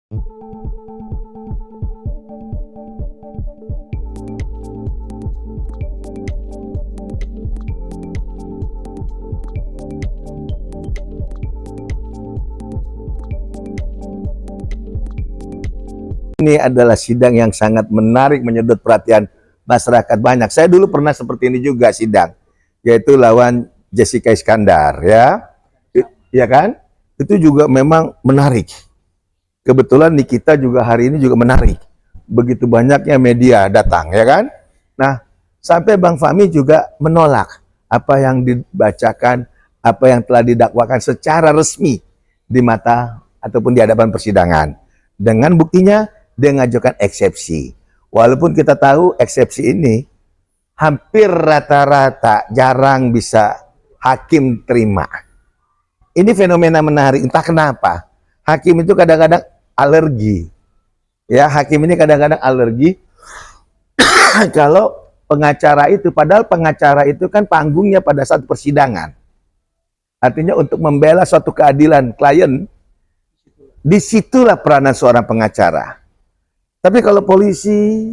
Ini adalah sidang yang sangat menarik, menyedot perhatian masyarakat banyak. Saya dulu pernah seperti ini juga sidang, yaitu lawan Jessica Iskandar, ya, ya kan? Itu juga memang menarik. Kebetulan Nikita juga hari ini juga menarik. Begitu banyaknya media datang, ya kan? Nah, sampai Bang Fahmi juga menolak apa yang dibacakan, apa yang telah didakwakan secara resmi di mata ataupun di hadapan persidangan. Dengan buktinya, dia mengajukan eksepsi. Walaupun kita tahu eksepsi ini hampir rata-rata jarang bisa hakim terima. Ini fenomena menarik, entah kenapa. Hakim itu kadang-kadang alergi. Ya, hakim ini kadang-kadang alergi kalau pengacara itu, padahal pengacara itu kan panggungnya pada saat persidangan. Artinya untuk membela suatu keadilan klien, disitulah peranan seorang pengacara. Tapi kalau polisi,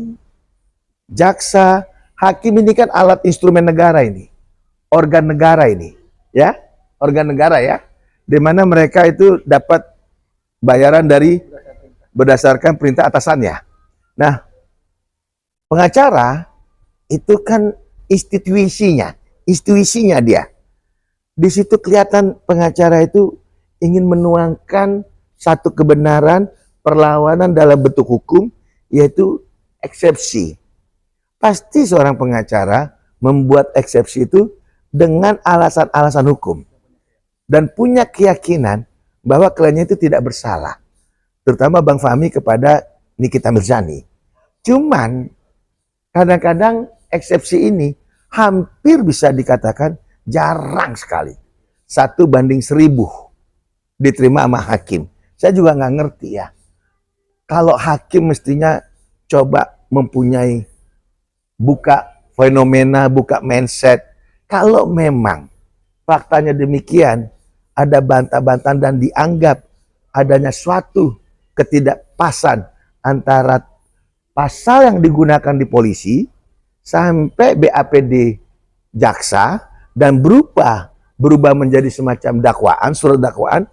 jaksa, hakim ini kan alat instrumen negara ini, organ negara ini, ya, organ negara ya, di mana mereka itu dapat bayaran dari berdasarkan perintah atasannya. Nah, pengacara itu kan institusinya dia. Di situ kelihatan pengacara itu ingin menuangkan satu kebenaran, perlawanan dalam bentuk hukum, yaitu eksepsi. Pasti seorang pengacara membuat eksepsi itu dengan alasan-alasan hukum dan punya keyakinan bahwa kliennya itu tidak bersalah, terutama Bang Fahmi kepada Nikita Mirzani. Cuman kadang-kadang eksepsi ini hampir bisa dikatakan jarang sekali, 1:1000 diterima sama hakim. Saya juga nggak ngerti ya, kalau hakim mestinya coba mempunyai buka fenomena, buka mindset. Kalau memang faktanya demikian, ada bantah-bantahan dan dianggap adanya suatu ketidakpasan antara pasal yang digunakan di polisi sampai BAPD jaksa dan berubah menjadi semacam dakwaan, surat dakwaan.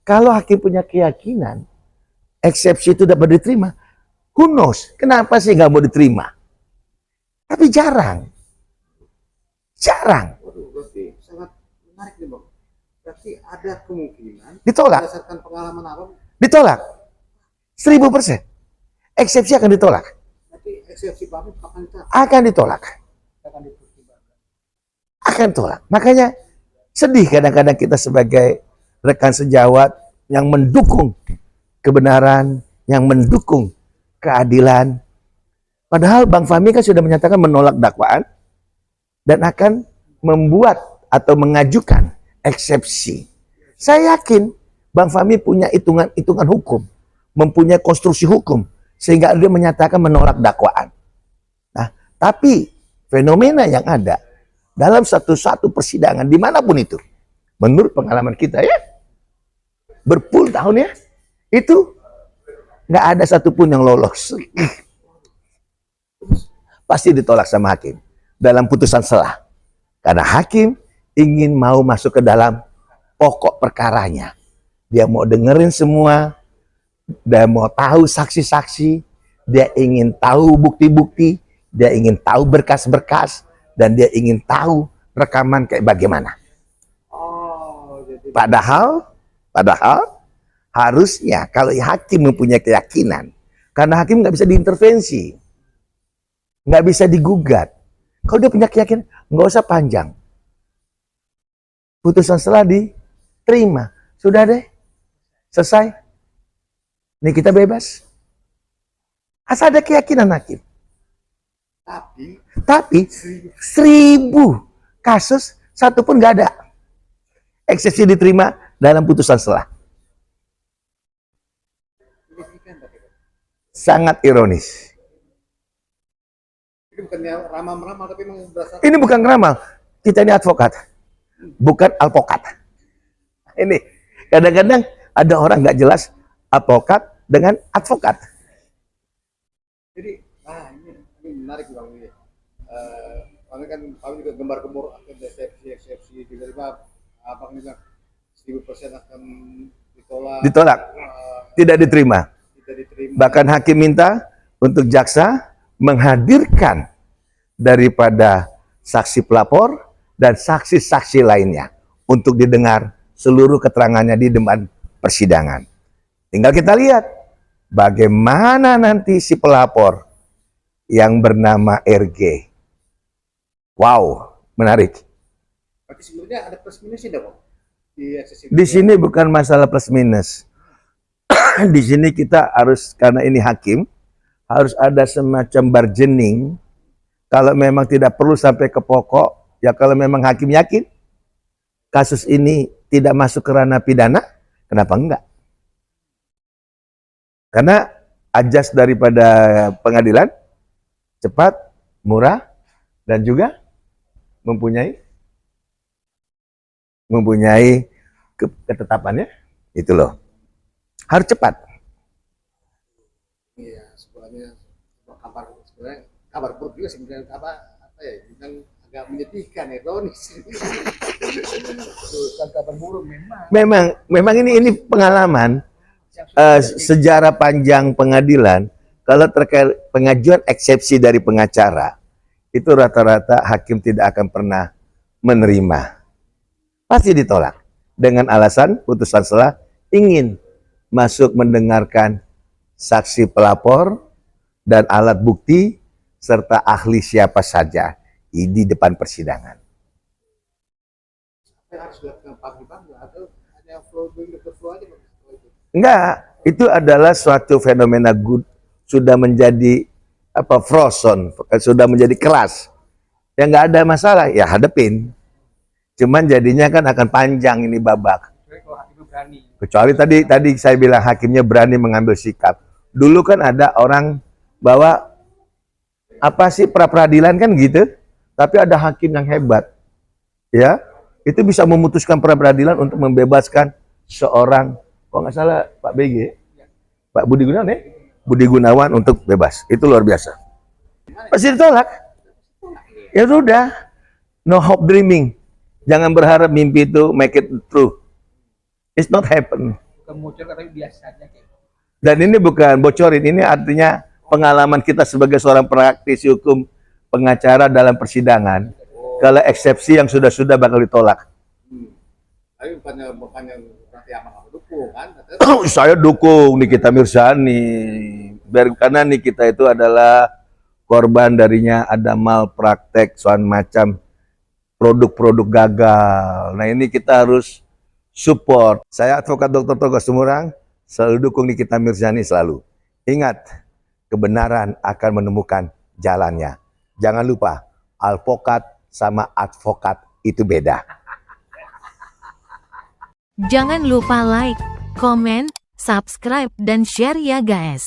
Kalau hakim punya keyakinan eksepsi itu dapat diterima, who knows, kenapa sih nggak mau diterima? Tapi jarang. Berarti sangat menarik nih Bang. Berarti ada kemungkinan Ditolak. berdasarkan pengalaman Abang. Ditolak. 1000%. Eksepsi akan ditolak. Berarti eksepsi Bang kapan ditolak? Akan ditolak. Akan ditolak. Makanya sedih kadang-kadang kita sebagai rekan sejawat yang mendukung kebenaran, yang mendukung keadilan. Padahal Bang Fahmi kan sudah menyatakan menolak dakwaan dan akan membuat atau mengajukan eksepsi. Saya yakin Bang Fahmi punya hitungan hukum, mempunyai konstruksi hukum, sehingga dia menyatakan menolak dakwaan. Nah, tapi fenomena yang ada dalam satu persidangan dimanapun itu, menurut pengalaman kita ya, berpuluh tahun ya, itu nggak ada satupun yang lolos. Pasti ditolak sama hakim dalam putusan selah. Karena hakim ingin mau masuk ke dalam pokok perkaranya. Dia mau dengerin semua, dia mau tahu saksi-saksi, dia ingin tahu bukti-bukti, dia ingin tahu berkas-berkas, dan dia ingin tahu rekaman kayak bagaimana. Padahal harusnya kalau hakim mempunyai keyakinan, karena hakim nggak bisa diintervensi, nggak bisa digugat. Kalau dia punya keyakinan, nggak usah panjang. Putusan setelah diterima, sudah deh, selesai. Nih kita bebas. Asal ada keyakinan hakim. Tapi 1000 kasus satu pun nggak ada eksepsi diterima dalam putusan selah. Sangat ironis. Ini bukannya ramal-ramal tapi memang berdasarkan. Ini bukan ramal. Kita ini advokat, bukan alpokat. Ini kadang-kadang ada orang nggak jelas advokat dengan advokat. Jadi, ini menarik bang ini. Karena kan kami juga gembar-gembor akan eksepsi tiba-tiba abang ini bilang 1000% akan Ditolak, tidak diterima. tidak diterima. Bahkan hakim minta untuk jaksa menghadirkan daripada saksi pelapor dan saksi-saksi lainnya untuk didengar seluruh keterangannya di depan persidangan. Tinggal kita lihat bagaimana nanti si pelapor yang bernama RG. Wow, menarik. Berarti sebenarnya ada plus minusnya dong Di sini bukan masalah plus minus. Di sini kita harus, karena ini hakim, harus ada semacam bargaining. Kalau memang tidak perlu sampai ke pokok, ya kalau memang hakim yakin kasus ini tidak masuk ke ranah pidana, kenapa enggak? Karena ajas daripada pengadilan cepat, murah, dan juga mempunyai ketetapannya, itu loh. Harus cepat. Iya, sebenarnya kabar buruk juga sebenarnya apa ya, yang agak menyedihkan ya ironis. Kabar buruk Memang ini pengalaman sejarah panjang pengadilan. Kalau terkait pengajuan eksepsi dari pengacara, itu rata-rata hakim tidak akan pernah menerima. Pasti ditolak dengan alasan putusan selah ingin masuk mendengarkan saksi pelapor dan alat bukti serta ahli siapa saja di depan persidangan. harus dilakukan pagi-pagi atau hanya flow aja. Enggak, itu adalah suatu fenomena good, sudah menjadi frozen, sudah menjadi keras. Ya nggak ada masalah, ya hadepin. Cuman jadinya kan akan panjang ini babak. Kecuali tadi saya bilang hakimnya berani mengambil sikap. Dulu kan ada orang bahwa apa sih pra-peradilan kan gitu, tapi ada hakim yang hebat, ya itu bisa memutuskan pra-peradilan untuk membebaskan seorang, kok nggak salah Pak BG, Pak Budi Gunawan ya, Budi Gunawan untuk bebas, itu luar biasa. Pasti ditolak. Ya sudah, no hope dreaming. Jangan berharap mimpi itu make it true. It's not happen. Dan ini bukan bocorin, ini artinya pengalaman kita sebagai seorang praktisi hukum pengacara dalam persidangan. Kalau eksepsi yang sudah bakal ditolak. Tapi bukannya berarti abang dukung kan? Saya dukung Nikita Mirzani. Karena Nikita itu adalah korban darinya ada malpraktek soal macam produk-produk gagal. Nah ini kita harus support. Saya advokat Dr. Togo Sumurang, selalu dukung Nikita Mirzani selalu. Ingat, kebenaran akan menemukan jalannya. Jangan lupa, alpokat sama advokat itu beda. Jangan lupa like, komen, subscribe, dan share ya guys.